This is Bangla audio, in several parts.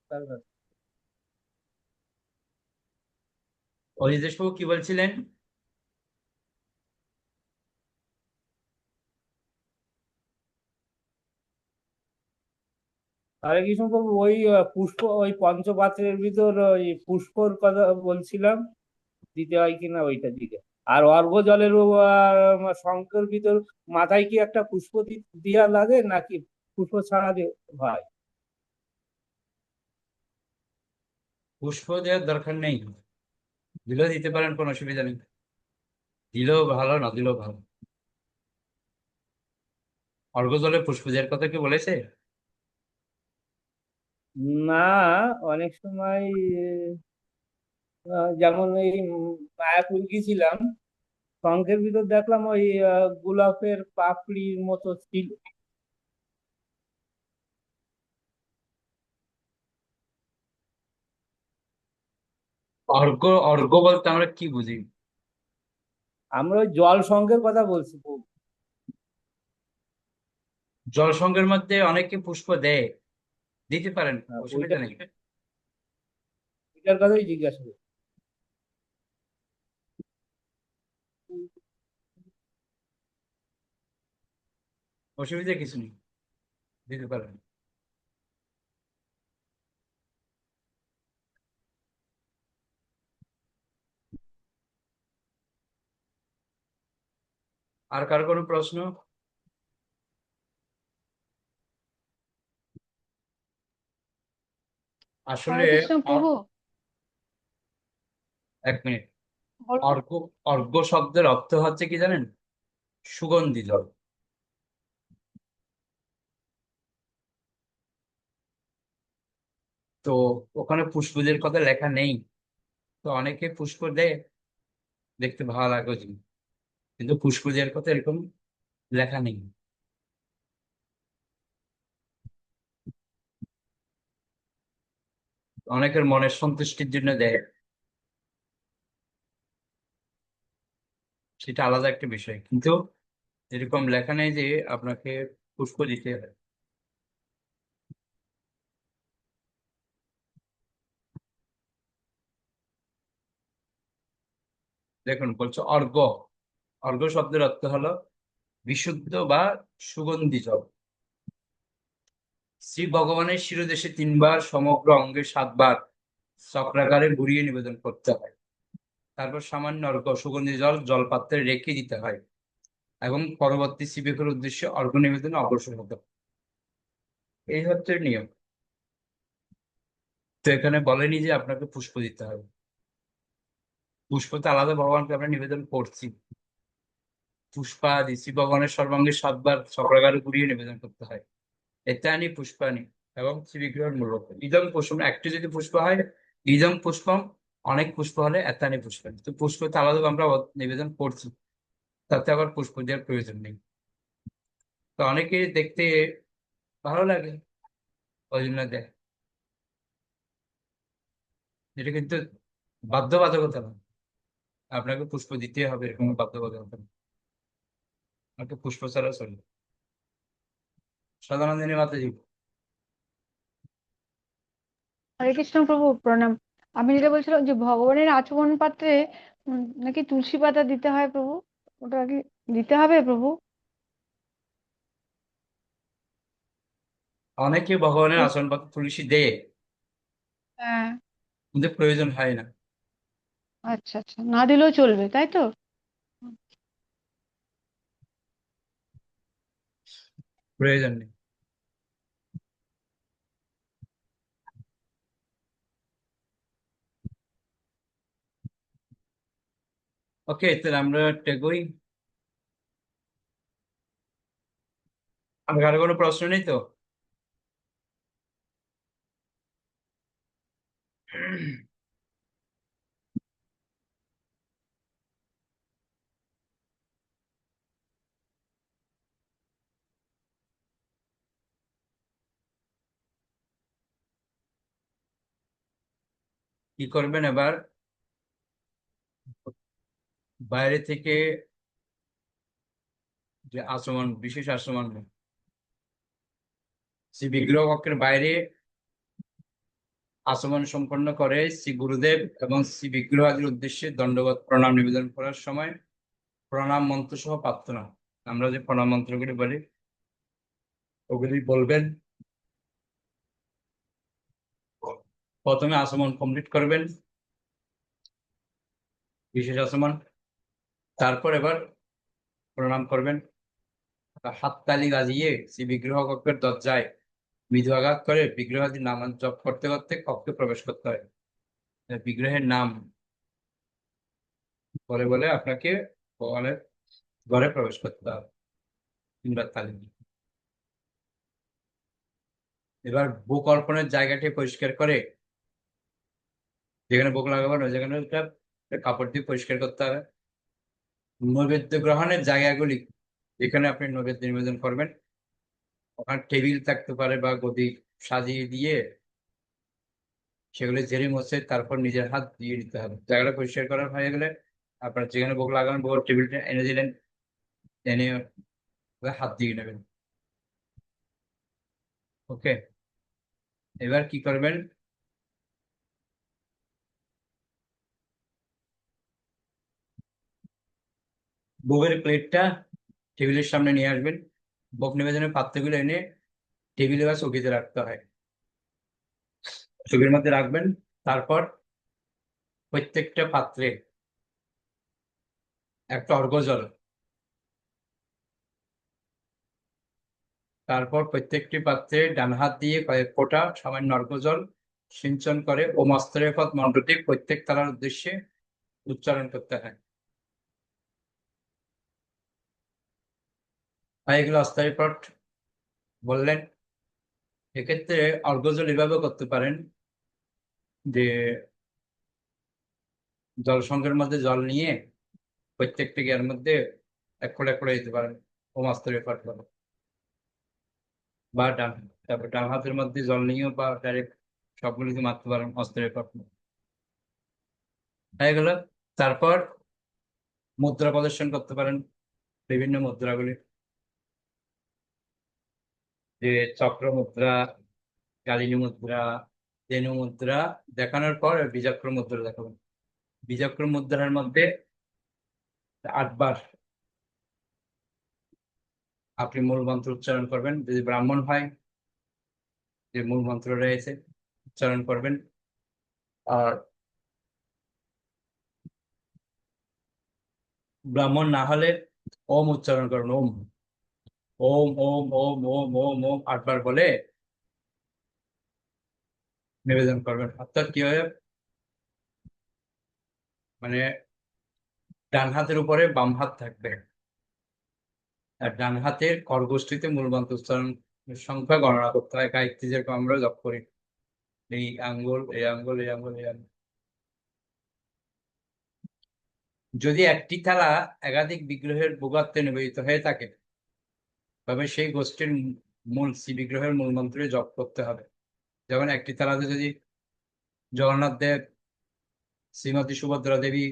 তার কথা। অজিতেশ বাবু কি বলছিলেন? হরে কৃষ্ণ প্রভু, ওই পুষ্প, ওই পঞ্চপাত্রের ভিতর ওই পুষ্পর কথা বলছিলাম, দিতে হয় কিনা ওইটা দিকে। আর অর্ঘ্য জলের শঙ্কর ভিতর মাথায় কি একটা পুষ্প দিয়া লাগে, নাকি পুষ্প ছাড়া হয়? পুষ্প দেওয়ার দরকার নেই, দিলেও দিতে পারেন, কোনো অসুবিধা নেই। দিলেও ভালো, না দিলেও ভালো। অর্ঘ্য জলে পুষ্প দেওয়ার কথা কি বলেছে? না, অনেক সময় যেমন এই মায়াপুর গেছিলাম, শঙ্খের ভিতর দেখলাম ওই গোলাপের পাপড়ির মতো ছিল। অর্ঘ্য অর্ঘ্য বলতে আমরা কি বুঝি? আমরা ওই জল শঙ্খের কথা বলছি প্রভু। জলসংজ্ঞের মধ্যে অনেকে পুষ্প দেয়, দিতে পারেন, ওইটা, অসুবিধা নেই। ওইটার কথাই জিজ্ঞাসা করি। অসুবিধা কিছু নেই, দিতে পারেন। আর কার কোনো প্রশ্ন? আসলে হরে কৃষ্ণ প্রভু। এক মিনিট। বলুন। অর্ঘ্য, অর্ঘ্য শব্দের অর্থ হচ্ছে কি জানেন? সুগন্ধি জল। তো ওখানে পুষ্পদের কথা লেখা নেই, তো অনেকে পুষ্প দেয়, দেখতে ভালো লাগে ওই জন্য। কিন্তু পুষ্প দেওয়ার কথা এরকম লেখা নেই। অনেকের মনের সন্তুষ্টির জন্য দেয়, সেটা আলাদা একটা বিষয়, কিন্তু এরকম লেখা নেই যে আপনাকে পুষ্প দিতে হবে। দেখুন বলছে অর্ঘ্য। অর্ঘ্য শব্দের অর্থ হলো বিশুদ্ধ বা সুগন্ধি জল। শ্রী ভগবানের শিরদেশে তিনবার, সমগ্র অঙ্গে সাতবার চক্রাকারে ঘুরিয়ে নিবেদন করতে হয়। তারপর সামান্য অর্ঘ্য সুগন্ধি জল জলপাত্রে রেখে দিতে হয় এবং পরবর্তী শিবিকের উদ্দেশ্যে অর্ঘ্য নিবেদনে অগ্রসর হতে হয়। এই হচ্ছে নিয়ম। তো এখানে বলেনি যে আপনাকে পুষ্প দিতে হবে। পুষ্প তো আলাদা ভগবানকে আমরা নিবেদন করছি। পুষ্পাদি শ্রী ভগবানের সর্বাঙ্গে সাতবার চক্রাকারে ঘুরিয়ে নিবেদন করতে হয়। এতানি পুষ্পানি এবং শ্রীবিগ্রহের মূল্য। ইদম পুষ্পম, একটি যদি পুষ্প হয় ইদম পুষ্পম, অনেক পুষ্প হলে এতানি পুষ্পানি। তো পুষ্প তো আলাদা আমরা নিবেদন করছি, তাতে আবার পুষ্প দেওয়ার প্রয়োজন নেই। তো অনেকে দেখতে ভালো লাগে, ওই জন্য দেয়। এটা কিন্তু বাধ্যবাধকতা না, আপনাকে পুষ্প দিতে হবে এরকম বাধ্যবাধকতা না। আপনাকে পুষ্প ছাড়া চলবে। সাধারণ দিনে মাতাজি। হরে কৃষ্ণ প্রভু, প্রণাম। আমি যেটা বলছিলাম যে ভগবানের আচমন পাত্রে নাকি তুলসী পাতা দিতে হয় প্রভু, ওটা কি দিতে হবে প্রভু? অনেকে ভগবানের ওই- আসন পাতে তুলসী দেয়, হ্যাঁ। কিন্তু প্রয়োজন হয় না। আচ্ছা আচ্ছা, না দিলেও চলবে তাই তো? প্রয়োজন নেই। ওকে, তাহলে আমরা টেকই। আর কারো কোনো প্রশ্ন নেই তো? কি করবেন এবার? বাইরে থেকে যে আচমন, বিশেষ আচমন, সেই বিগ্রহ কক্ষের বাইরে আচমন সম্পন্ন করে শ্রী গুরুদেব এবং শ্রী বিগ্রহ আদির উদ্দেশ্যে দণ্ডবত প্রণাম নিবেদন করার সময় প্রণাম মন্ত্র সহ প্রার্থনা, আমরা যে প্রণাম মন্ত্রগুলি বলি ওগুলি বলবেন। প্রথমে আচমন কমপ্লিট করবেন, বিশেষ আচমন, তারপর এবার প্রণাম করবেন। হাততালি বাজিয়ে শ্রী বিগ্রহ কক্ষের দরজায় মৃদু আঘাত করে বিগ্রহাদির নাম জপ করতে করতে কক্ষে প্রবেশ করতে হয়। বিগ্রহের নাম বলে বলে আপনাকে ভগবানের ঘরে প্রবেশ করতে হবে 3 বার তালি দিয়ে। এবার বুক অর্পণের জায়গাটি পরিষ্কার করে, যেখানে বুক লাগাবেন ওই জায়গাটা একটা কাপড় দিয়ে পরিষ্কার করতে হবে। নৈবেদ্য গ্রহণের জায়গাগুলি, যেখানে আপনি নৈবেদ্য নিবেদন করবেন, ওখানে টেবিল থাকতে পারে বা গদি সাজিয়ে দিয়ে সেগুলো ঝেড়ে মুছে তারপর নিজের হাত দিয়ে নিতে হবে। জায়গাটা পরিষ্কার করা হয়ে গেলে আপনার যেখানে ভোগ লাগাবেন ভোগ টেবিলটা এনে দিলেন, এনে হাত দিয়ে নেবেন। ওকে, এবার কি করবেন, ভোগের প্লেটটা টেবিলের সামনে নিয়ে আসবেন। ভোগ নিবেদনের পাত্রগুলো এনে টেবিলে বা চৌকিতে রাখতে হয়, চৌকির মধ্যে রাখবেন। তারপর প্রত্যেকটা পাত্রে একটা অর্ঘ্য জল, তারপর প্রত্যেকটি পাত্রে ডান হাত দিয়ে কয়েক ফোঁটা সামান্য অর্ঘ্য জল সিঞ্চন করে ও মস্তরের পথ মন্ত্রটি প্রত্যেক তালার উদ্দেশ্যে উচ্চারণ করতে হয়। এগুলো অস্থায়ী পট বললেন। এক্ষেত্রে অর্ঘ্য জল এভাবে করতে পারেন যে জল সংঘের মধ্যে জল নিয়ে প্রত্যেকটি এর মধ্যে এক ফোঁটা করে দিতে পারেন ও মস্তরের পথ বলে, বা তারপর ডান হাতের মধ্যে জল নিয়েও বা ডাইরেক্ট সবগুলিতে মারতে পারেন মস্তরের পথ হয়ে গেল। তারপর মুদ্রা প্রদর্শন করতে পারেন, বিভিন্ন মুদ্রাগুলি, যে চক্র মুদ্রা, কালিনী মুদ্রা, ধেনু মুদ্রা দেখানোর পর বীজাক্ষর মুদ্রা দেখাবেন। বীজাক্ষর মুদ্রার মধ্যে 8 বার আপনি মূল মন্ত্র উচ্চারণ করবেন। যদি ব্রাহ্মণ হয়, যে মূল মন্ত্র রয়েছে উচ্চারণ করবেন। আর ব্রাহ্মণ না হলে ওম উচ্চারণ করবেন। ওম ওম ওম ওম ওম ওম ওম 8 বার বলে নিবেদন করবেন। অর্থাৎ কি হয়, মানে ডান হাতের উপরে বাম হাত থাকবে, আর ডান হাতের করগোষ্ঠীতে মূলমন্ত্র উচ্চারণের সংখ্যা গণনা করতে হয়। গায়ত্রী যেরকম আমরা জপ করি, এই আঙ্গুল, এই আঙ্গুল, এই আঙ্গুল, এই আঙ্গুল। যদি একটি থালা একাধিক বিগ্রহের ভোগার্থে নিবেদিত হয়ে থাকে তবে সেই গোষ্ঠীর মূল শ্রী বিগ্রহের মূল মন্ত্রে জপ করতে হবে। যেমন একটি থালাতে যদি জগন্নাথ দেব, শ্রীমতী সুভদ্রা দেবী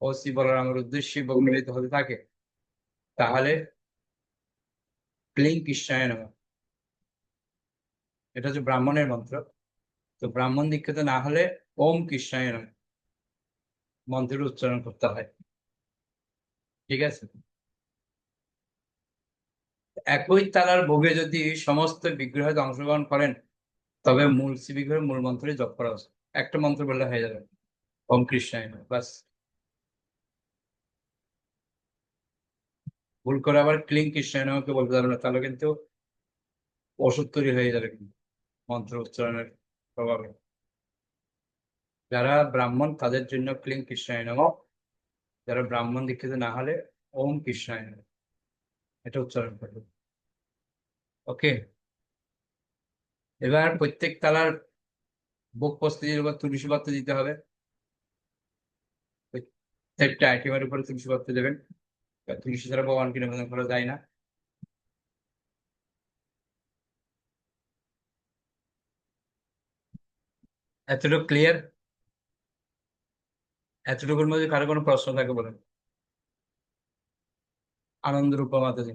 ও শ্রী বলরামের উদ্দেশ্যে ভোগ নিবেদিত হতে থাকে, তাহলে ক্লিং কৃষ্ণায় নমঃ, এটা হচ্ছে ব্রাহ্মণের মন্ত্র। তো ব্রাহ্মণ দীক্ষিত না হলে ওম কৃষ্ণায় নমঃ মন্ত্রের উচ্চারণ করতে হয়। ঠিক আছে, একই তালার ভোগে যদি সমস্ত বিগ্রহে অংশগ্রহণ করেন তবে মূল শ্রী বিগ্রহের মূল মন্ত্রে জপ করা উচিত। একটা মন্ত্র বললে হয়ে যাবে, ওম কৃষ্ণায় নমঃ, বাস। ভুল করে আবার ক্লিং কৃষ্ণায় নমঃকে বলতে যাবে না, তাহলে কিন্তু ওষুধ তৈরি হয়ে যাবে কিন্তু মন্ত্র উচ্চারণের প্রভাবে। যারা ব্রাহ্মণ তাদের জন্য ক্লিং কৃষ্ণায় নমঃ, যারা ব্রাহ্মণ দীক্ষিত না হলে ওম কৃষ্ণায় নমঃ এটা উচ্চারণ করবে। ওকে, এবার প্রত্যেক তালার ভোগ প্রস্তুতির উপর তুলসী পত্র দিতে হবে। প্রত্যেকটা আইটেমের উপরে তুলসী পত্র দেবেন, তুলসী ছাড়া ভগবানকে নিবেদন করা যায় না। এতটুকু ক্লিয়ার? এতটুকুর মধ্যে কারো কোনো প্রশ্ন থাকে বলেন। আনন্দ রূপা মাতাজি।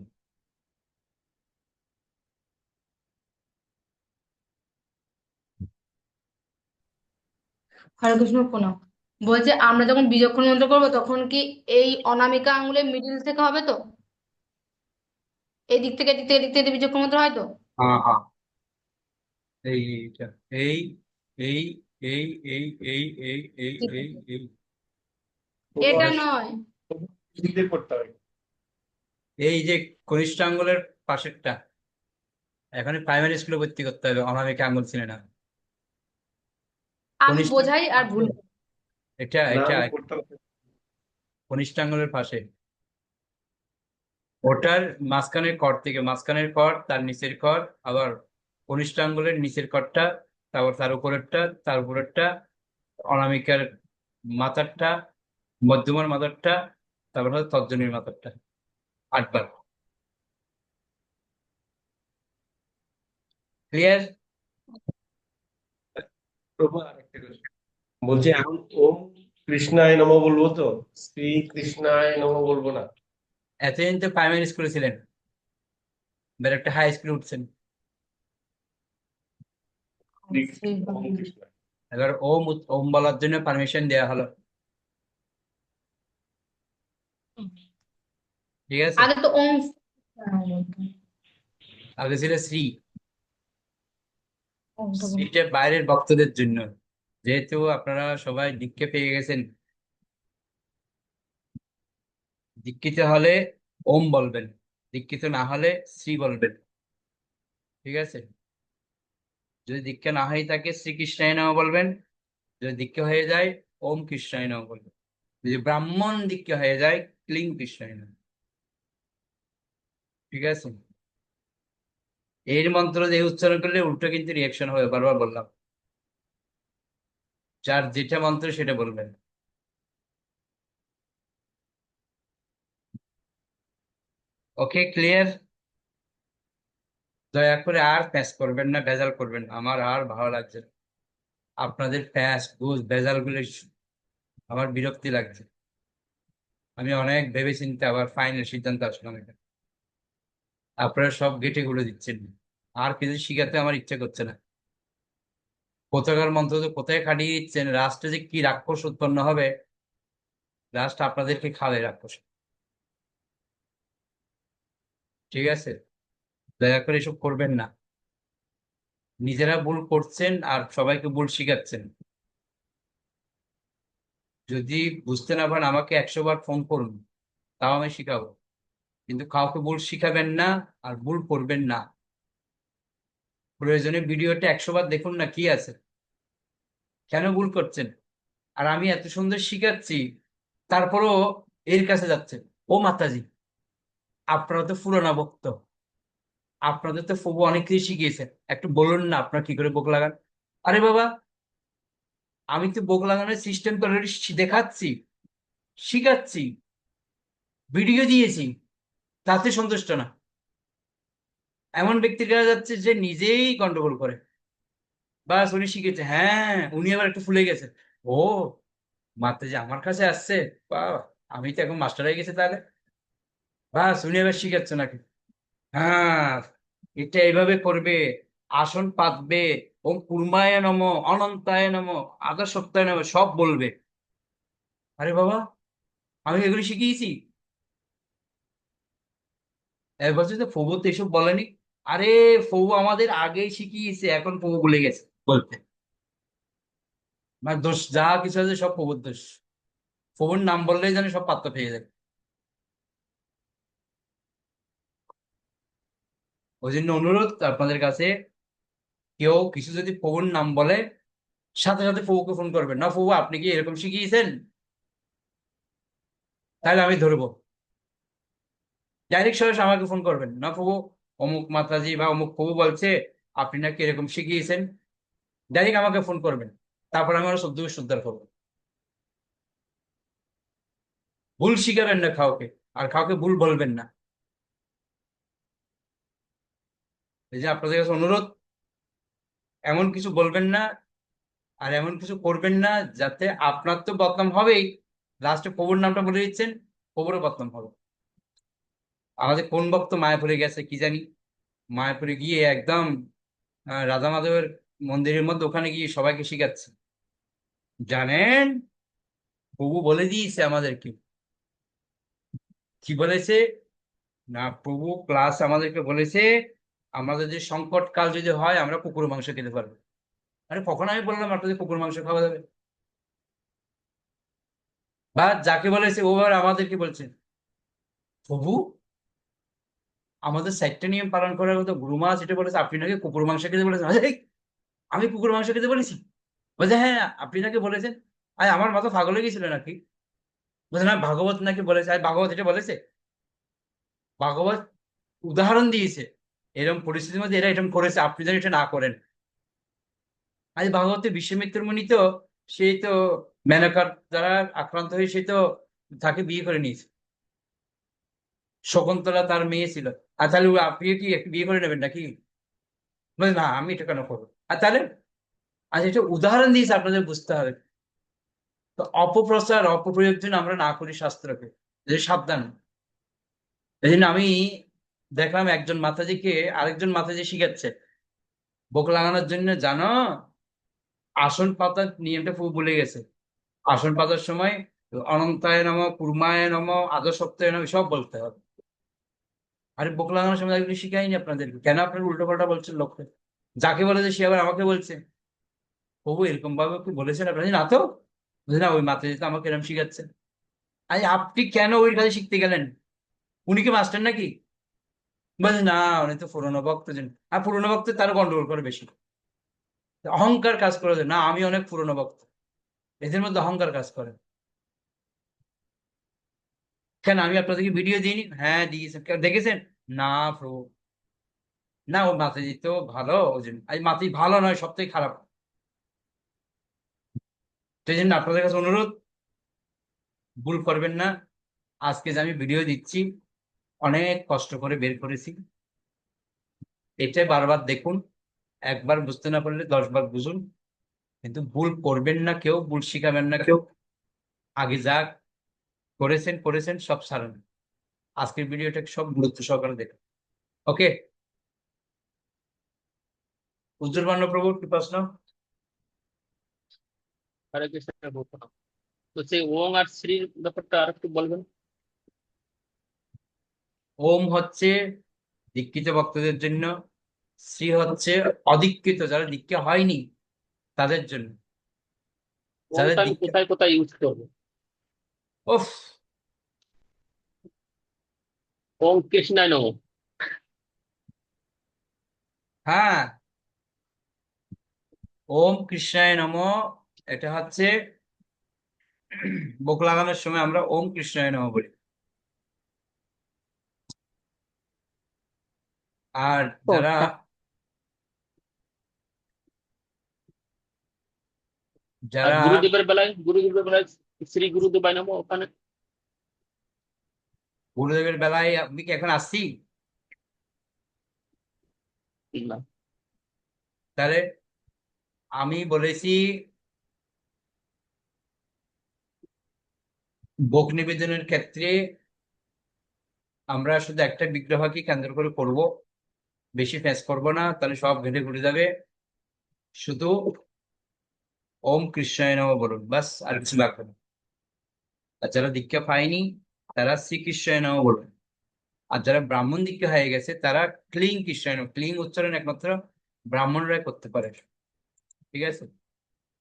হরে কৃষ্ণ প্রণাম। বলছে আমরা যখন বীজক্ষণ মন্ত্র করবো তখন কি এই অনামিকা আঙ্গুলের মিডিল থেকে হবে তো? এই দিক থেকে দিক থেকে দিক থেকে বীজক্ষণ মন্ত্র হয় তো? হ্যাঁ হ্যাঁ, এইটা, এই এই এই এই এই এই এই ঠিক এই আছে। এই এটা নয়। দিতে করতে হবে। এই যে কনিষ্ঠ আঙ্গুলের পাশেরটা, এখন প্রাইমারি স্কুলে ভর্তি করতে হবে, অনামিকা আঙ্গুল ছিল না। আমি কনিষ্ঠ বোঝাই আর ভুল। এটা না এটা আমি করতে হবে। কনিষ্ঠ আঙ্গুলের পাশে, ওটার মাঝখানের কর থেকে, মাঝখানের কর, তার নিচের কর, আবার কনিষ্ঠ আঙ্গুলের নিচের করটা, তারপর তার উপরেরটা, তার উপরেরটা, অনামিকার মাথারটা, মধ্যমার মাথারটা, তারপর হচ্ছে তর্জনীর মাথারটা, 8 বার। ক্লিয়ার? প্রভু আরেকটা কথা বলছি, এখন ওম কৃষ্ণায় নমঃ বলবো তো, শ্রী কৃষ্ণায় নমঃ বলবো না? এতদিন তো প্রাইমারি স্কুলে ছিলেন, এবার একটা হাই স্কুলে উঠছেন, ওম কৃষ্ণ। এবার ওম ওম বলার জন্য পারমিশন দেওয়া হলো, ঠিক আছে? আগে তো ওম। আগে ছিল শ্রী। ওমটা বলো। শ্রীটা বাইরের ভক্তদের জন্য, যেহেতু আপনারা সবাই দীক্ষা পেয়ে গেছেন, দীক্ষিত হলে ওম বলবেন, দীক্ষিত না হলে শ্রী বলবেন, ঠিক আছে? যদি দীক্ষা না হয়ে থাকে শ্রীকৃষ্ণায় নমঃ বলবেন, যদি দীক্ষা হয়ে যায় ওম কৃষ্ণায় নমঃ বলবেন, যদি ব্রাহ্মণ দীক্ষা হয়ে যায় ক্লিং কৃষ্ণায় নমঃ, ঠিক আছে? এর মন্ত্র দিয়ে উচ্চারণ করলে উল্টো কিন্তু রিয়াকশন হবে, বারবার বললাম, যার যেটা মন্ত্র সেটা বলবেন। ওকে, ক্লিয়ার? দয়া করে আর প্যাচ করবেন না, ভেজাল করবেন না, আমার আর ভালো লাগছে না আপনাদের প্যাচ ঘুষ ভেজাল গুলো, আমার বিরক্তি লাগছে। আমি অনেক ভেবে চিন্তে আবার ফাইনাল সিদ্ধান্ত আসলাম এখানে, আপনারা সব গেটে গুলো দিচ্ছেন, আর কিছু শিখাতে আমার ইচ্ছা করছে না। কোথাকার মন্ত্র তো কোথায় খাটিয়ে দিচ্ছেন, রাষ্ট্রে যে কি রাক্ষস উৎপন্ন হবে, রাষ্ট্র আপনাদেরকে খাবে রাক্ষস, ঠিক আছে? দয়া করে এসব করবেন না, নিজেরা ভুল করছেন আর সবাইকে ভুল শিখাচ্ছেন। যদি বুঝতে না পারেন আমাকে 100 বার ফোন করুন, তাও আমি শিখাবো, কিন্তু কাউকে ভুল শিখাবেন না আর ভুল করবেন না। প্রয়োজনে ভিডিওটা 100 বার দেখুন না, কি আছে, কেন ভুল করছেন? আর আমি এত সুন্দর শিখাচ্ছি, তারপরও এর কাছে যাচ্ছে, ও মাতাজি, আপনারা তো পুরানা ভক্ত, আপনাদের তো প্রভু অনেক কিছু শিখিয়েছেন, একটু বলুন না আপনার কি করে ভোগ লাগান। আরে বাবা, আমি তো ভোগ লাগানোর সিস্টেম তো অলরেডি দেখাচ্ছি, শিখাচ্ছি, ভিডিও দিয়েছি, তাতে সন্তুষ্ট না, এমন ব্যক্তির কাছে যাচ্ছে যে নিজেই গন্ডগোল করে। বাস উনি শিখেছে, হ্যাঁ উনি আবার একটু ফুলে গেছে, ও মাতাজি আমার কাছে আসছে, বা আমি তো এখন মাস্টার হয়ে গেছে তাহলে, বাস উনি এবার শিখাচ্ছে নাকি? হ্যাঁ, এটা এইভাবে করবে, আসন পাতবে, ওম কুর্মায় নম, অনন্তায় নম, আদা সত্যায় নম, সব বলবে। আরে বাবা, আমি এগুলি শিখিয়েছি, একবার যে ফবু তো এসব বলেনি। আরে ফবু আমাদের আগেই শিখিয়েছে, এখন ফবু ভুলে গেছে বলতে, মানে দোষ যা কিছু আছে সব ফবুর দোষ, ফবুর নাম বললেই যেন সব পাত্তা পেয়ে যায়। ওই জন্য অনুরোধ আপনাদের কাছে, কেউ কিছু যদি ফবুর নাম বলে, সাথে সাথে ফবুকে ফোন করবেন না, ফবু আপনি কি এরকম শিখিয়েছেন, তাহলে আমি ধরবো। ডাইরেক্ট সরাসরি আমাকে ফোন করবেন না, ফবু অমুক মাতাজি বা অমুক ফবু বলছে আপনি নাকি এরকম শিখিয়েছেন, ডাইরেক্ট আমাকে ফোন করবেন, তারপর আমি আরো শুদ্ধ শুদ্ধার করবো। ভুল শিখাবেন না কাউকে, আর কাউকে ভুল বলবেন না। এই যে আপনাদের কাছে অনুরোধ, এমন কিছু বলবেন না আর এমন কিছু করবেন না যাতে আপনার তো বদনাম হবেই, লাস্টে প্রভুর নামটা বলে দিচ্ছেন, প্রভুরও বদনাম হবে। আমাদের কোন ভক্ত মায়াপুরে গেছে কি জানি, মায়াপুরে গিয়ে একদম রাধা মাধবের মন্দিরের মধ্যে ওখানে গিয়ে সবাইকে শিখাচ্ছে, জানেন, প্রভু বলে দিয়েছে আমাদেরকে। কি বলেছে? না, প্রভু ক্লাস আমাদেরকে বলেছে আমাদের যে সংকট কাল যদি হয় আমরা কুকুর মাংস খেতে পারবো। আরে কখন আমি বললাম আপনাদের কুকুর মাংস খাওয়া যাবে? বা যাকে বলেছে ও আবার আমাদেরকে বলছে প্রভু আমাদের সাইটটা নিয়ম পালন করার মতো গুরু মা যেটা বলেছে আপনি নাকি কুকুর মাংস খেতে বলেছেন। আরে, আমি কুকুর মাংস খেতে বলেছি? বলছে হ্যাঁ আপনি নাকি বলেছেন। আরে আমার মাথা পাগল হয়ে গেছিল নাকি? বলছে না, ভাগবত নাকি বলেছে। আর ভাগবত এটা বলেছে? ভাগবত উদাহরণ দিয়েছে এরকম পরিস্থিতির মধ্যে এরা এরকম করেছে, আপনি যেন এটা না করেন। আজ ভাগবতে বিশ্বামিত্র মুনি তো, সেই তো মেনকার দ্বারা আক্রান্ত হয়ে সে তো তাকে বিয়ে করে নিয়েছে। শকুন্তলা তার মেয়ে ছিল। আর তাহলে আপনি কি একটু বিয়ে করে নেবেন নাকি? বলে না, আমি এটা কেন করবো? আর তাহলে আজ এটা উদাহরণ দিয়েছে, আপনাদের বুঝতে হবে। তো অপপ্রচার অপপ্রয়োগ যেন আমরা না করি শাস্ত্রকে, যে সাবধান। এই জন্য আমি দেখলাম একজন মাতাজিকে আরেকজন মাতাজি শিখাচ্ছে ভোগ লাগানোর জন্য, জানো, আসন পাতার নিয়মটা পুরো ভুলে গেছে। আসন পাতার সময় অনন্তায় নম, কুর্মায় নম, আদর্শপ্তায় নম সব বলতে হবে। আরে ভোগ লাগানোর সময় এগুলো শিখাইনি আপনাদেরকে? কেন আপনারা উল্টো পাল্টা বলছেন লোককে? যাকে বলেছে সে আবার আমাকে বলছে প্রভু এরকম ভাবে কি বলেছেন আপনারা? না তো, বলছে না ওই মাতাজি তো আমাকে এরকম শিখাচ্ছে। আরে আপনি কেন ওই কাজে শিখতে গেলেন? উনি কি মাস্টার নাকি? বলছে না, উনি তো পুরনো ভক্ত। আর পুরনো ভক্ত তার গন্ডগোল করে বেশি, অহংকার কাজ করে। না, আমি অনেক পুরনো ভক্ত, এদের মধ্যে অহংকার কাজ করে। কেন আমি আপনাদেরকে ভিডিও দিইনি? হ্যাঁ দিয়েছেন, দেখেছেন? না প্রভু, না ও মাতাজি তো ভালো, ওই জন্য। আজ মাতাজি ভালো নয়, সব থেকে খারাপ। সেই জন্য আপনাদের কাছে অনুরোধ, ভুল করবেন না। আজকে যে আমি ভিডিও দিচ্ছি অনেক কষ্ট করে বের করেছি, এটা বারবার দেখুন। একবার বুঝতে না পারলে 10 বার বুঝুন, কিন্তু ভুল করবেন না কেউ, ভুল শিখাবেন না কেউ। আগে যা করেছেন করেছেন, সব ছাড়েন। আজকের ভিডিওটা সব গুরুত্ব সহকারে দেখুন। ওকে? উজ্জ্বল বান্য প্রভু কি প্রশ্ন? হরে কৃষ্ণ প্রভু। তো সেই ওং আর শ্রীর ব্যাপারটা আর একটু বলবেন। ওম হচ্ছে দীক্ষিত ভক্তদের জন্য, শ্রী হচ্ছে অদীক্ষিত যারা দীক্ষা হয়নি তাদের জন্য। যাদের ওংটা আমি দীক্ষা, কোথায় কোথায় ইউজ করবো? ওফ, ওং কৃষ্ণায় নমঃ। হ্যাঁ, ওম কৃষ্ণায় নমঃ। এটা হচ্ছে ভোগ লাগানোর সময় আমরা ওম কৃষ্ণায় নমঃ বলি। আর ও যারা আর যারা গুরুদেবের বেলায় শ্রী গুরুদেবায় নমঃ ওখানে। গুরুদেবের বেলায় আপনি কি এখন আসছি? না। তাহলে আমি বলেছি ভোগ নিবেদনের ক্ষেত্রে আমরা শুধু একটা বিগ্রহকে কেন্দ্র করে করব, বেশি ফেস করব না, তাহলে সব ঘেটে ঘুরে যাবে। শুধু ওম কৃষ্ণায় নমঃ বলুন, বাস, আর কিছু লাগবে না। আর যারা দীক্ষা পায়নি তারা শ্রীকৃষ্ণায় নমঃ বলুন। আর যারা ব্রাহ্মণ দীক্ষা হয়ে গেছে তারা ক্লিং কৃষ্ণায় নমঃ, ক্লিং উচ্চারণ একমাত্র ব্রাহ্মণরাই করতে পারে। ঠিক আছে?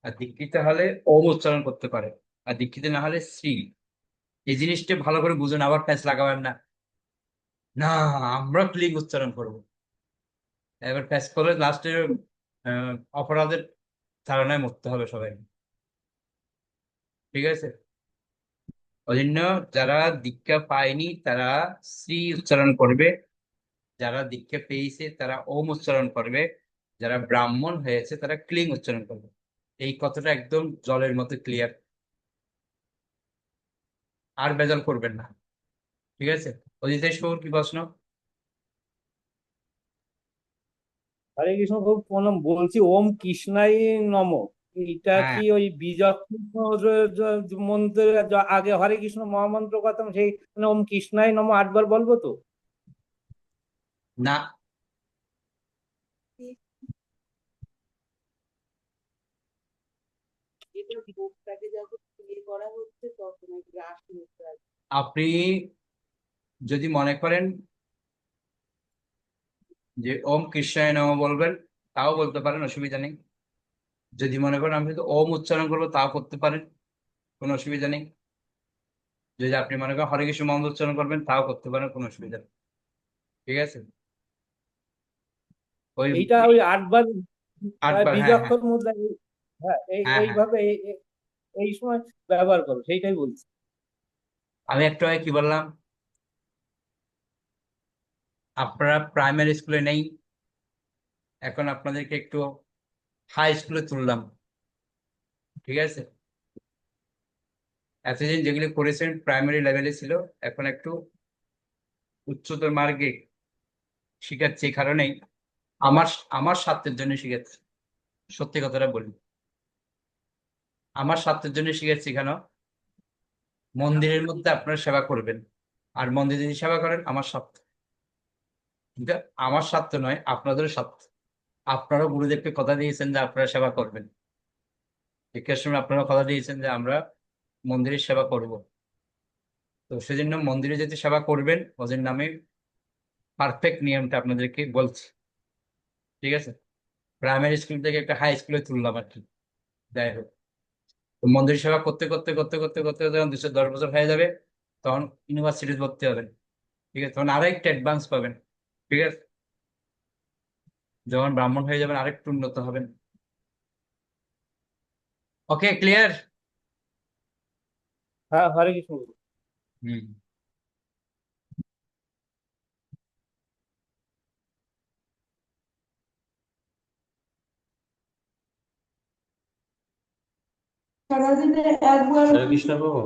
আর দীক্ষিত হলে ওম উচ্চারণ করতে পারে, আর দীক্ষিত না হলে শ্রী। এই জিনিসটা ভালো করে বুঝুন, আবার প্যাঁচ লাগাবেন না। না, আমরা ক্লিং উচ্চারণ করবো, এবার প্যাঁচ করে লাস্টে অপরাধের ধারণায় মরতে হবে সবাই। ঠিক আছে? ওই জন্য যারা দীক্ষা পায়নি তারা শ্রী উচ্চারণ করবে, যারা দীক্ষা পেয়েছে তারা ওম উচ্চারণ করবে, যারা ব্রাহ্মণ হয়েছে তারা ক্লিং উচ্চারণ করবে। এই কথাটা একদম জলের মতো ক্লিয়ার, আর ভেজাল করবেন না। ঠিক আছে? অজিতেশ বাবুর কি প্রশ্ন? হরে কৃষ্ণ প্রভু প্রণাম, বলছি ওম কৃষ্ণায় নম, এটা হ্যাঁ, কি ওই বিজয় মন্ত্রের আগে হরে কৃষ্ণ মহামন্ত্র কথা সেই মানে ওম কৃষ্ণায় নম 8 বার বলবো তো? না, মুখটাকে যখন ইয়ে করা হচ্ছে তখন গ্রাস মুদ্রা। আপনি যদি মনে করেন যে ওম কৃষ্ণায় নমঃ বলবেন, তাও বলতে পারেন, অসুবিধা নেই। যদি মনে করেন আমি শুধু ওম উচ্চারণ করবো, তাও করতে পারেন, কোনো অসুবিধা নেই। যদি আপনি মনে করেন হরে কৃষ্ণ মন্ত্র উচ্চারণ করবেন, তাও করতে পারেন, কোনো অসুবিধা নেই। ঠিক আছে? ওই এইটা ওই 8 বার 8 বার, হ্যাঁ হ্যাঁ বীজাক্ষর মুদ্রা হ্যাঁ হ্যাঁ হ্যাঁ। এইভাবে এই সময় ব্যবহার করো, সেইটাই বলছি। আমি একটু আগে কি বললাম? আপনারা প্রাইমারি স্কুলে নেই, এখন আপনাদেরকে একটু হাই স্কুলে তুললাম। ঠিক আছে? এতদিন যেগুলি করেছেন প্রাইমারি লেভেলে ছিল, এখন একটু উচ্চতর মার্গে শিখাচ্ছি। এই কারণেই আমার আমার স্বার্থের জন্য শিখাচ্ছি, সত্যি কথাটা বলি। আমার স্বার্থের জন্য শিখাচ্ছি কেন? মন্দিরের মধ্যে আপনারা সেবা করবেন, আর মন্দিরে যদি সেবা করেন আমার স্বার্থ। কিন্তু আমার স্বার্থ নয়, আপনাদেরও স্বার্থ। আপনারাও গুরুদেবকে কথা দিয়েছেন যে আপনারা সেবা করবেন। শিক্ষার সময় আপনারা কথা দিয়েছেন যে আমরা মন্দিরের সেবা করব। তো সেজন্য মন্দিরে যেতে সেবা করবেন, ওদের নামে পারফেক্ট নিয়মটা আপনাদেরকে বলছি। ঠিক আছে? প্রাইমারি স্কুল থেকে একটা হাই স্কুলে তুললাম আর কি। যাই হোক, তো মন্দির সেবা করতে করতে করতে করতে করতে যখন 210 বছর হয়ে যাবে, তখন ইউনিভার্সিটি ভর্তি হবেন। ঠিক আছে? তখন আরেকটু অ্যাডভান্স পাবেন। ঠিক আছে? যখন ব্রাহ্মণ হয়ে যাবেন আরেকটু উন্নত হবেন। ওকে, ক্লিয়ার? হ্যাঁ, হরে কৃষ্ণ। হুম। হরে কৃষ্ণ প্রভু।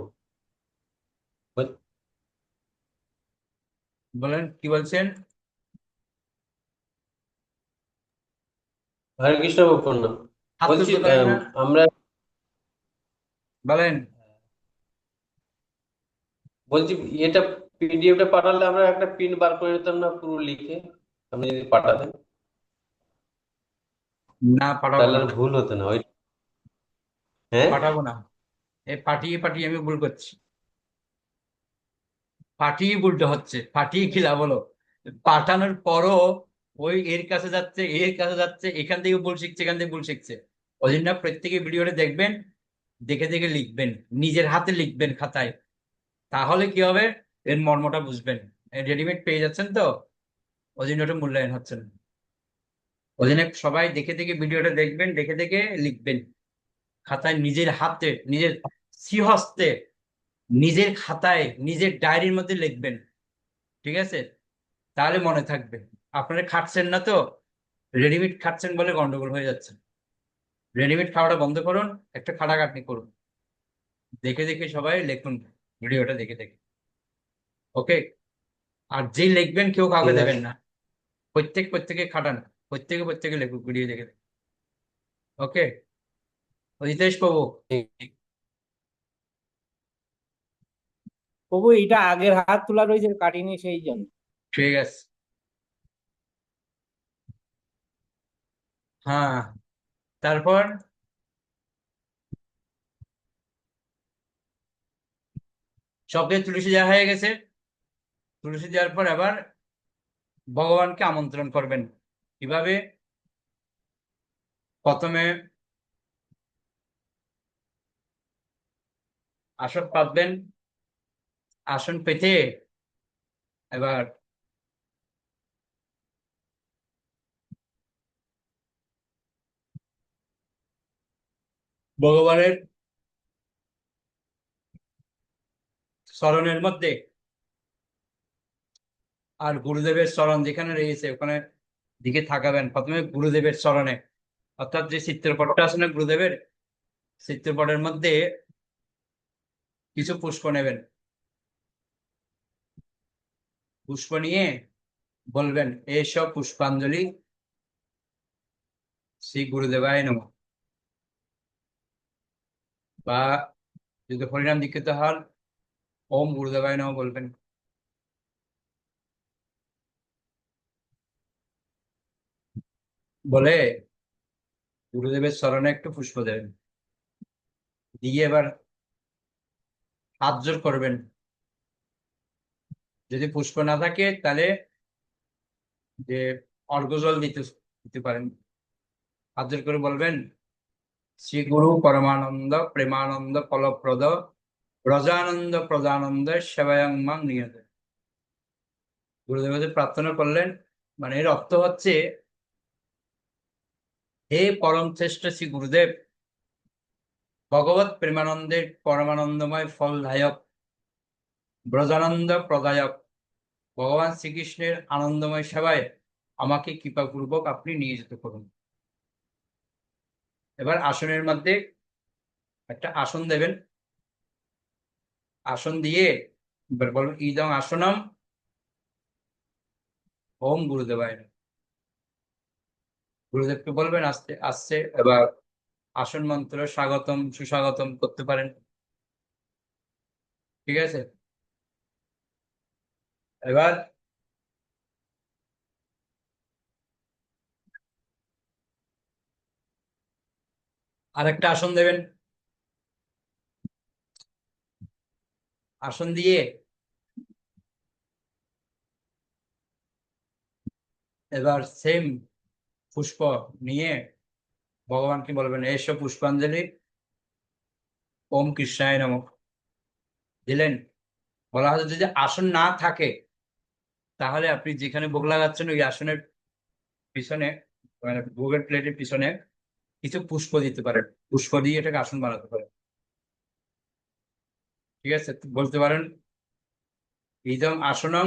বলেন, কি বলছেন? হরে কৃষ্ণ প্রভু, প্রণাম। হাত বলছি তুলতে পারেন না? আমরা বলেন। বলছি এটা পিডিএফটা পাঠালে আমরা একটা প্রিন্ট বার করে নিতাম না পুরো লিখে, আপনি যদি পাঠাতেন না, পাঠাবো তাহলে না। আর ভুল হতো না ওই। হ্যাঁ, পাঠাবো না। পাঠিয়ে পাঠিয়ে আমি ভুল করছি। পাঠিয়ে ভুলটা হচ্ছে, পাঠিয়ে কি লাভ হলো? পাঠানোর পরও ওই এর কাছে যাচ্ছে, এর কাছে যাচ্ছে, এখান থেকে ভুল শিখছে, এখান থেকে ভুল শিখছে। ওই জন্য প্রত্যেকে ভিডিওটা দেখবেন, দেখে দেখে লিখবেন, নিজের হাতে লিখবেন খাতায়। তাহলে কি হবে? এর মর্মটা বুঝবেন। রেডিমেড পেয়ে যাচ্ছেন তো, ওই জন্য ওটা মূল্যায়ন হচ্ছে না। ওই জন্য সবাই দেখে দেখে ভিডিওটা দেখবেন, দেখে দেখে লিখবেন খাতায়, নিজের হাতে, নিজের শ্রীহস্তে, নিজের খাতায়, নিজের ডায়েরির মধ্যে লিখবেন। ঠিক আছে? তাহলে মনে থাকবে। আপনারা খাটছেন না তো, রেডিমেড খাচ্ছেন বলে গন্ডগোল হয়ে যাচ্ছে। রেডিমেড খাওয়াটা বন্ধ করুন, একটা খাটাখাটনি করুন, দেখে দেখে সবাই লিখুন, ভিডিওটা দেখে দেখে। ওকে? আর যে লিখবেন কেউ কাউকে ঠিক দেবেন আছে। না, প্রত্যেকে খাটান, প্রত্যেকে লেখুক ভিডিও দেখে দেখে। ওকে? হিতেশ বাবু। ঠিক। প্রভু এটা আগের হাত তোলা রয়েছে, কাটিনি সেই জন্য। ঠিক আছে। হ্যাঁ, তারপর সবকে তুলসী দেওয়া হয়ে গেছে। তুলসী দেওয়ার পর আবার ভগবানকে আমন্ত্রণ করবেন। কিভাবে? প্রথমে আসন পাতবেন, আসন পেতে এবার ভগবানের চরণের মধ্যে, আর গুরুদেবের চরণ যেখানে রয়েছে ওখানে দিকে থাকাবেন। প্রথমে গুরুদেবের চরণে, অর্থাৎ যে চিত্রপটটা আছে না গুরুদেবের, চিত্রপটের মধ্যে কিছু পুষ্প নেবেন। পুষ্প নিয়ে বলবেন, এসব পুষ্পাঞ্জলি শ্রী গুরুদেবায় নমঃ। বা যদি হরিনাম দীক্ষিত হন, ওম গুরুদেবায় নমঃ বলবেন। বলে গুরুদেবের চরণে একটু পুষ্প দেবেন। দিয়ে এবার হাত জোড় করবেন। যদি পুষ্প না থাকে তাহলে যে অর্ঘ্য জল দিতে পারেন। হাত জোড় করে বলবেন, শ্রী গুরু পরমানন্দ প্রেমানন্দ ফলপ্রদ ব্রজানন্দ প্রজানন্দ সেবায়ং মাং নিয়ত। গুরুদেবের প্রার্থনা করলেন, মানে এর অর্থ হচ্ছে, হে পরম শ্রেষ্ঠ শ্রী গুরুদেব, ভগবত প্রেমানন্দের পরমানন্দময় ফলদায়ক ব্রজানন্দ প্রদায়ক ভগবান শ্রীকৃষ্ণের আনন্দময় সেবায় আমাকে কৃপাপূর্বক আপনি নিয়োজিত করুন। এবার আসনের মধ্যে একটা আসন দেবেন। আসন দিয়ে এবার বলবেন, ইদং আসনম ওম গুরুদেবায় নমঃ। গুরুদেবকে বলবেন আস্তে আস্তে। এবার আসন মন্ত্র স্বাগতম সুস্বাগতম করতে পারেন। ঠিক আছে? এবার আরেকটা আসন দেবেন। আসন দিয়ে এবার সেম পুষ্প নিয়ে ভগবানকে বলবেন, এসো পুষ্পাঞ্জলি ওম কৃষ্ণায় নমঃ দিলেন। বলা হচ্ছে যদি আসন না থাকে তাহলে আপনি যেখানে ভোগ লাগাচ্ছেন ওই আসনের পিছনে, মানে ভোগের প্লেটের পিছনে কিছু পুষ্প দিতে পারেন। পুষ্প দিয়ে এটাকে আসন বানাতে পারেন। ঠিক আছে? তো বলতে পারেন, ইদং আসনং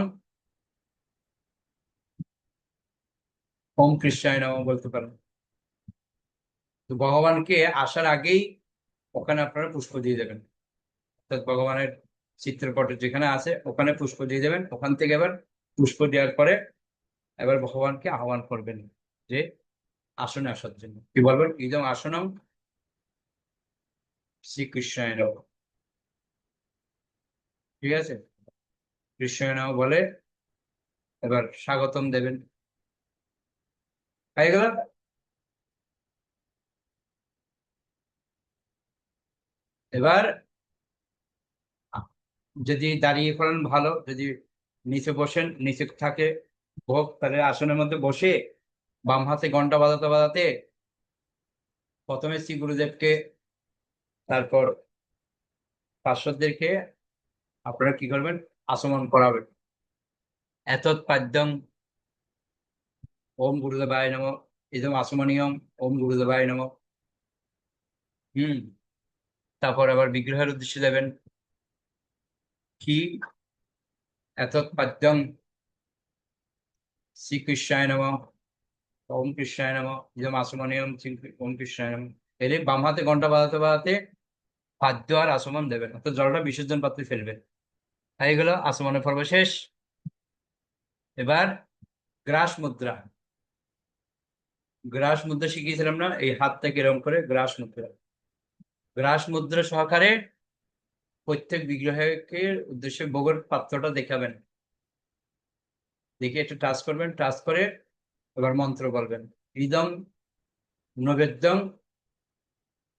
ওম কৃষ্ণায় নমঃ বলতে পারেন। তো ভগবানকে আসার আগেই ওখানে আপনারা পুষ্প দিয়ে দেবেন। অর্থাৎ ভগবানের চিত্রপট যেখানে আছে ওখানে পুষ্প দিয়ে দেবেন। ওখান থেকে এবার পুষ্প দেওয়ার পরে এবার ভগবানকে আহ্বান করবেন যে আসনে আসার জন্য। কি বলবেন? ইদং আসনং শ্রীকৃষ্ণায় নমঃ। ঠিক আছে? কৃষ্ণায় নমঃ বলে এবার স্বাগতম দেবেন। হয়ে গেল? এবার যদি দাঁড়িয়ে করেন ভালো, যদি নিচে বসেন, নিচে থাকে ভোগ, তাহলে আসনের মধ্যে বসে বাম হাতে ঘন্টা বাজাতে বাজাতে প্রথমে শ্রী গুরুদেবকে, তারপর পার্শ্বদেরকে আপনারা কি করবেন? আচমন করাবেন। এতৎ পাদ্যং ওম গুরুদেবায় নমঃ, ইদম আচমনীয়ম ওম গুরুদেবায় নমঃ। তারপর আবার বিগ্রহের উদ্দেশ্যে দেবেন, কি এতৎ পাদ্যং শ্রীকৃষ্ণায় নমঃ ওম কৃষ্ণায় নমঃ, ইদম আচমনীয়ম ওম কৃষ্ণায় নমঃ। এলে বাম হাতে ঘন্টা বাজাতে বাজাতে পাদ্য আর আচমন দেবেন, অর্থাৎ জলটা বিসর্জন পাত্রে ফেলবেন। হয়ে গেল আচমনের পর্ব শেষ। এবার গ্রাস মুদ্রা। গ্রাস মুদ্রা শিখিয়েছিলাম না? এই হাতটাকে এরকম করে গ্রাস মুদ্রা। গ্রাস মুদ্রা সহকারে প্রত্যেক বিগ্রহকে উদ্দেশ্যে ভোগের পাত্রটা দেখাবেন। দেখে একটু টাচ করবেন, টাচ করে এবার মন্ত্র বলবেন, ইদং নৈবেদ্যং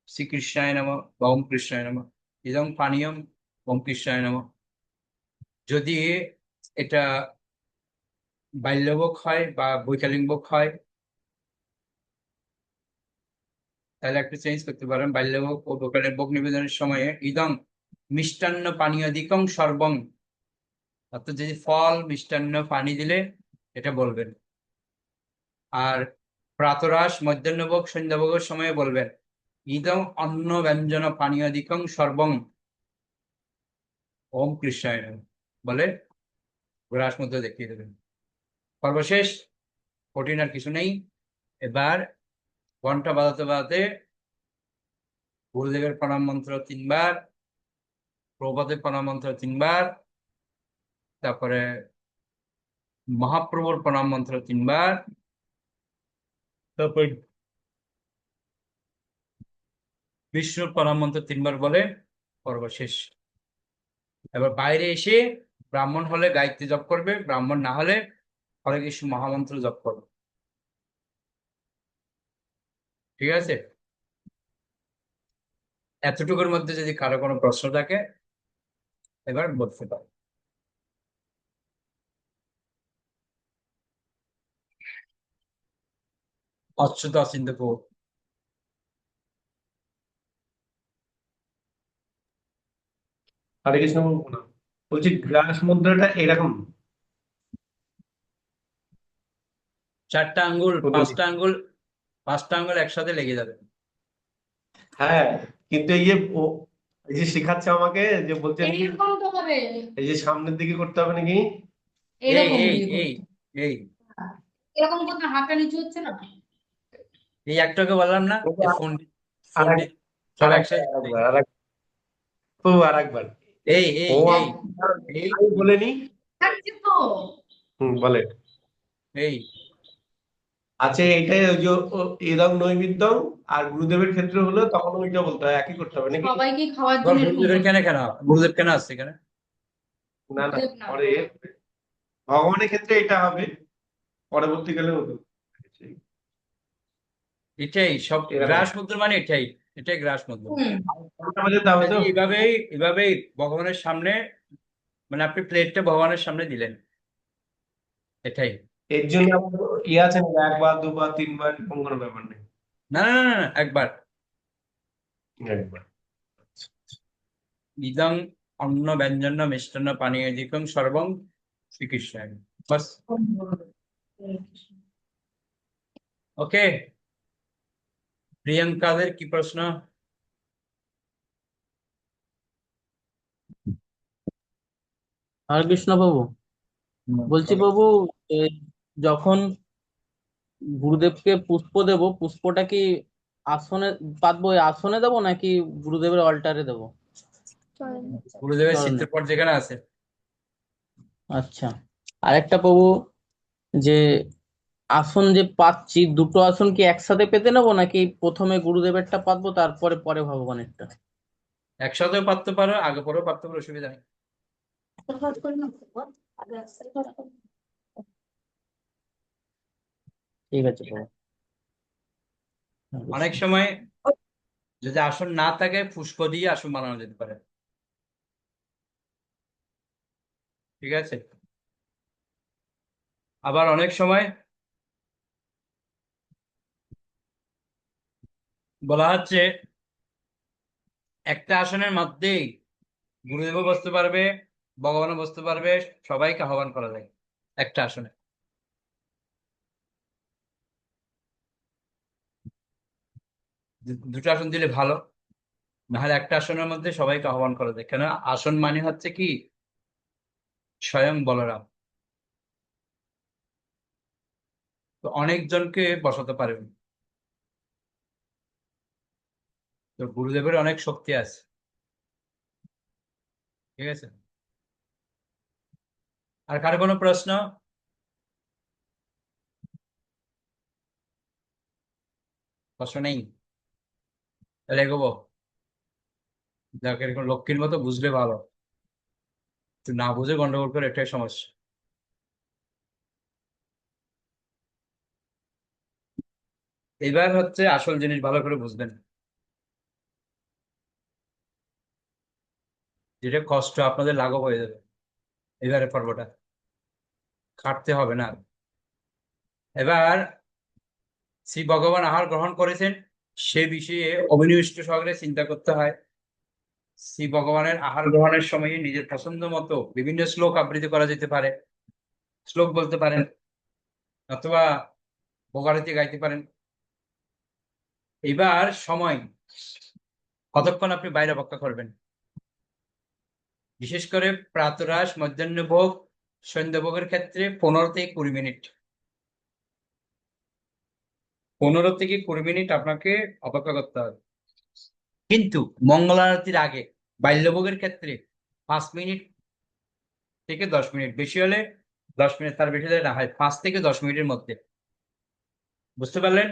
শ্রীকৃষ্ণায় নমঃ বা ওম কৃষ্ণায় নমঃ, ইদং পানীয়ম ওম কৃষ্ণায় নমঃ। যদি এটা বাল্যভোগ হয় বা বৈকালিক ভোগ হয় তাহলে একটু চেঞ্জ করতে পারেন। বাল্যভোগ ও বৈকালিক ভোগ নিবেদনের সময়ে ইদং মিষ্টান্ন পানীয়াদিকং সর্বং, অর্থাৎ যদি ফল মিষ্টান্ন পানি দিলে এটা বলবেন। আর প্রাতরাশ মধ্যাহ্নভোগ সন্ধ্যাভোগের সময়ে বলবেন, ইদং অন্ন ব্যঞ্জন পানীয়াদিকং সর্বং ওম কৃষ্ণায় নমঃ বলে গ্রাস মধ্যে দেখিয়ে দেবেন। সর্বশেষ, কঠিন আর কিছু নেই। এবার ঘন্টা বাজাতে বাজাতে গুরুদেবের প্রণাম মন্ত্র 3 বার, প্রভুপাদের প্রণাম মন্ত্র 3 বার, তারপরে মহাপ্রভুর প্রণাম মন্ত্র 3 বার, তারপর বিষ্ণুর প্রণাম মন্ত্র 3 বার বলে পর্ব শেষ। এবার বাইরে এসে ব্রাহ্মণ হলে গায়ত্রী জপ করবে, ব্রাহ্মণ না হলে হরে কৃষ্ণ মহামন্ত্র জপ করবে। ঠিক আছে? এতটুকুর মধ্যে যদি কারো কোনো প্রশ্ন থাকে এবার বলতে পারো। অচ্যুত অচিন্ত্য প্রভু। হরে কৃষ্ণ প্রভু প্রণাম। বলছি গ্রাস মুদ্রাটা এরকম চারটা আঙ্গুল, প্রতিদিন? পাঁচটা আঙ্গুল একসাথে লেগে যাবে। হ্যাঁ, কিন্তু এই যে শেখাচ্ছে আমাকে, যে বলছে নাকি এইরকম তো হবে, এই যে সামনের দিকে করতে হবে নাকি? এই এরকম এই দেখুন, এই এই এরকম করতে হাতটা নিচু হচ্ছে না। এই একটাকে বললাম না, প্রভু এই আর ফোনটি সব একসাথে। আরেকবার এই এই ও এই এই আমি বলেনি। থাকছে তো। বলে এই আছে এটাই, ওই যে ইদং নৈবেদ্যং, আর গুরুদেবের ক্ষেত্রে হলো তখন ওইটা বলতে হয়, একই করতে হবে নাকি? সবাইকে খাওয়ার তোর জন্য এরকম গুরুদেবের করতে কেন হবে। কেন গুরুদেব কেন আসছে এখানে? না না, গুরুদেব না। পরে ভগবানের ক্ষেত্রে এটা হবে, পরবর্তীকালে হতো এটাই সব এরকম। গ্রাস মুদ্রা, মানে এটাই গ্রাস মুদ্রা। হুম। আমাদের দাও তো। এইভাবেই ভগবানের সামনে, মানে আপনি প্লেটটা ভগবানের সামনে দিলেন, এটাই। এর জন্য আবার আছে না, একবার দুবার তিনবার এরকম কোনো ব্যাপার নেই, না না না না, একবার। একবার। ইদং অন্ন ব্যঞ্জন মিষ্টান্ন পানীয়দিকং সর্বং শ্রীকৃষ্ণায়, বাস। ওকে, প্রিয়াঙ্কাদের কি প্রশ্ন? হরে কৃষ্ণ প্রভু, বলছি প্রভু, এ, যখন গুরুদেবকে পুষ্প দেব, পুষ্পটা কি আসনে পাতবো, ওই আসনে দেবো নাকি গুরুদেবের অল্টারে দেবো? গুরুদেবের চরণে। চিত্রপট যেখানে আছে। আচ্ছা, আরেকটা প্রভু, যে আসন যে পাচ্ছি, দুটো আসন কি একসাথে পেতে নেবো নাকি প্রথমে গুরুদেবেরটা পাতবো তারপরে পরে ভগবানেরটা? একসাথেও পারতে পারো, আগে পরেও পারতে পারো, অসুবিধা নেই। ঠিক আছে প্রভু। অনেক সময় যদি আসন না থাকে পুষ্প দিয়ে আসন বানানো যেতে পারে, ঠিক আছে। আবার অনেক সময় বলা হচ্ছে একটা আসনের মধ্যেই গুরুদেবও বসতে পারবে, ভগবানও বসতে পারবে, সবাইকে আহ্বান করা যায় একটা আসনে। দুটো আসন দিলে ভালো, নাহলে একটা আসনের মধ্যে সবাইকে আহ্বান করা যায়, কেন আসন মানে হচ্ছে কি স্বয়ং বলরাম, তো অনেকজনকে বসাতে পারবেন, তো গুরুদেবের অনেক শক্তি আছে, ঠিক আছে। আর কারো কোনো প্রশ্ন? প্রশ্ন নেই, তাহলে এগোবো। যাকে এরকম লক্ষ্মীর মতো বুঝলে ভালো, তুই না বুঝে গন্ডগোল করে, এটাই সমস্যা। এবার হচ্ছে আসল জিনিস, ভালো করে বুঝবেন, যেটা কষ্ট আপনাদের লাঘব হয়ে যাবে। এবারে পর্বটা খাটতে হবে না আর। এবার শ্রী ভগবান আহার গ্রহণ করেছেন, সে বিষয়ে অভিনিবিষ্ট সহকারে চিন্তা করতে হয়। শ্রী ভগবানের আহার গ্রহণের সময় নিজের পছন্দ মতো বিভিন্ন শ্লোক আবৃত্তি করা যেতে পারে, শ্লোক বলতে পারেন অথবা ভোগারতি গাইতে পারেন। এবার সময় কতক্ষণ আপনি বাইরে অপেক্ষা করবেন, বিশেষ করে প্রাতরাশ, মধ্যাহ্নভোগ, সন্ধ্যাভোগের ক্ষেত্রে 15 থেকে 20 মিনিট, 15 থেকে 20 মিনিট আপনাকে অপেক্ষা করতে হবে। কিন্তু মঙ্গলারতির আগে বাল্যভোগের ক্ষেত্রে 5 মিনিট থেকে 10 মিনিট, বেশি হলে 10 মিনিট, তার বেশি হলে না হয় 5 থেকে 10 মিনিটের মধ্যে। বুঝতে পারলেন?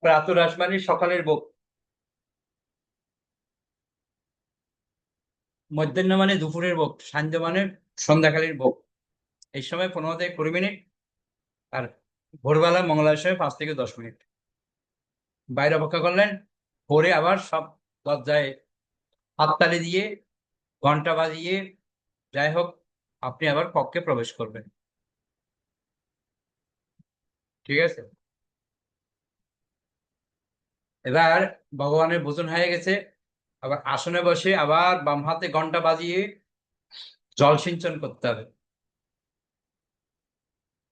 প্রাতরাশ মানে সকালের ভোগ, মধ্যাহ্ন মানে দুপুরের ভোগ, সন্ধ্যা মানে সন্ধ্যাকালীন ভোগ। এই সময় 15 থেকে 20 মিনিট, আর ভোরবেলা মঙ্গলার সময় 5 থেকে 10 মিনিট বাইরে অপেক্ষা করলেন, পরে আবার সব লজ্জায় হাততালি দিয়ে ঘন্টা বাজিয়ে যাই হোক আপনি আবার কক্ষে প্রবেশ করবেন। ঠিক আছে? এবার ভগবানের ভোজন হয়ে গেছে, আবার আসনে বসে আবার বাম হাতে ঘন্টা বাজিয়ে জল সিঞ্চন করতে হবে।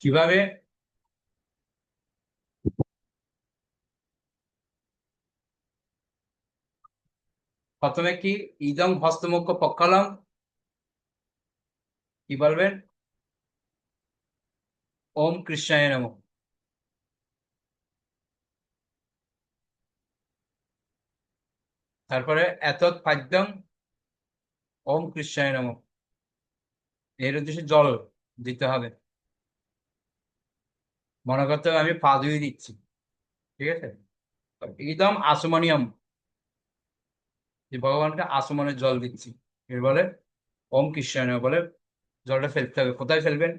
কিভাবে? প্রথমে কি ইদং হস্তমুখ পক্কলম, কি বলবেন? ওম কৃষ্ণায় নমঃ। তারপরে এতৎ পাদ্যং ওম কৃষ্ণায় নমঃ, এর উদ্দেশ্যে জল দিতে হবে। মনে করতে হবে আমি পা ধুয়ে দিচ্ছি। ঠিক আছে? ইদম আসমনিয়ম, যে ভগবানকে আসমনে জল দিচ্ছি, এর বলে ওম কৃষ্ণায় নমঃ বলে জলটা ফেলতে হবে। কোথায় ফেলবেন?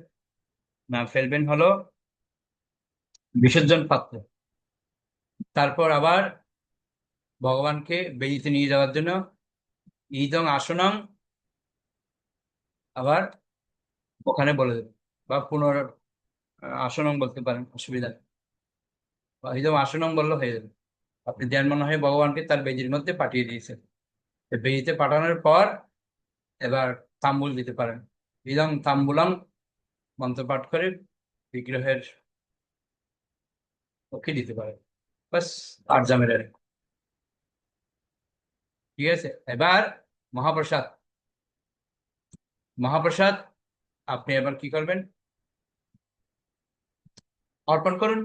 না, ফেলবেন হলো বিসর্জন পাত্রে। তারপর আবার ভগবানকে বেদিতে নিয়ে যাওয়ার জন্য ইদং আসনং আবার ওখানে বলে দেবেন, বা পুনর আসনং বলতে পারেন, অসুবিধা নেই। বা ইদং আসনং বললে হয়ে যাবে। আপনি ধ্যান মনে হয় ভগবানকে তার বেদির মধ্যে পাঠিয়ে দিয়েছেন। বেদিতে পাঠানোর পর এবার তাম্বুল দিতে পারেন। ইদং তাম্বুলং মন্ত্র পাঠ করে বিগ্রহের পক্ষে দিতে পারেন। বাস, আর ঝামেলা নেই। ঠিক আছে? এবার মহাপ্রসাদ, মহাপ্রসাদ আপনি এবার কি করবেন? অর্পণ করুন।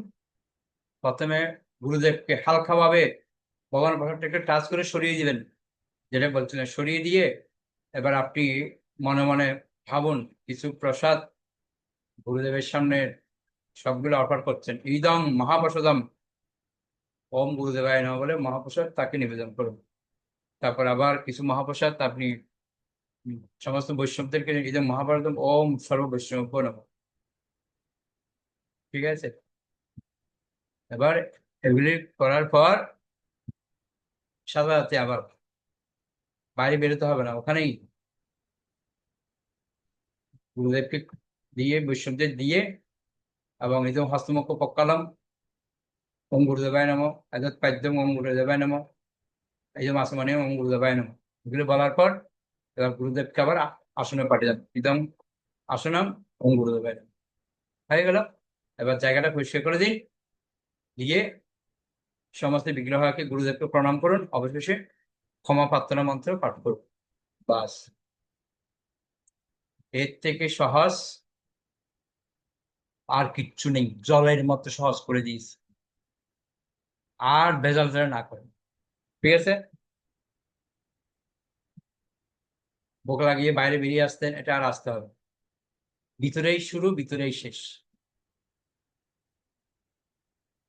প্রথমে গুরুদেবকে হালকাভাবে ভগবানের প্রসাদটাকে টাচ করে সরিয়ে দিবেন, যেটা বলছিলেন, সরিয়ে দিয়ে এবার আপনি মনে মনে ভাবুন কিছু প্রসাদ গুরুদেবের সামনে সবগুলো অর্পণ করছেন। ইদং মহাপ্রসাদম ওম গুরুদেবায় নমঃ বলে মহাপ্রসাদ তাকে নিবেদন করুন। তারপর আবার কিছু মহাপ্রসাদ আপনি সমস্ত বৈষ্ণবদেরকে ইদং মহাপ্রসাদম ওম সর্ব বৈষ্ণব নমঃ। ঠিক আছে? এবার এগুলি করার পর সাথে সাথে আবার বাইরে বেরোতে হবে না, ওখানেই গুরুদেবকে দিয়ে বৈষ্ণবদের দিয়ে এবং ইদং হস্তমুখ পক্কালম ওম গুরুদেবায় নমঃ, এতৎ পাদ্যম ওম গুরুদেবায় নমঃ, ইদং আসমানে ওম গুরুদেবায় নমঃ, এগুলো বলার পর এবার গুরুদেবকে আবার আসনে পাঠিয়ে যাবে। ইদং আসনম ওম গুরুদেবায় নমঃ, হয়ে গেল। এবার জায়গাটা পরিষ্কার করে দিন, দিয়ে সমস্ত বিগ্রহকে গুরুদেবকে প্রণাম করুন, অবশেষে ক্ষমা প্রার্থনা মন্ত্র পাঠ করুন। বাস, এর থেকে সহজ আর কিচ্ছু নেই। জলের মতো সহজ করে দিয়েছে। আর ভেজাল যেন না করেন। ঠিক আছে? ভোগ লাগিয়ে বাইরে বেরিয়ে আসতেন, এটা আর আসতে হবে। ভিতরেই শুরু, ভিতরেই শেষ।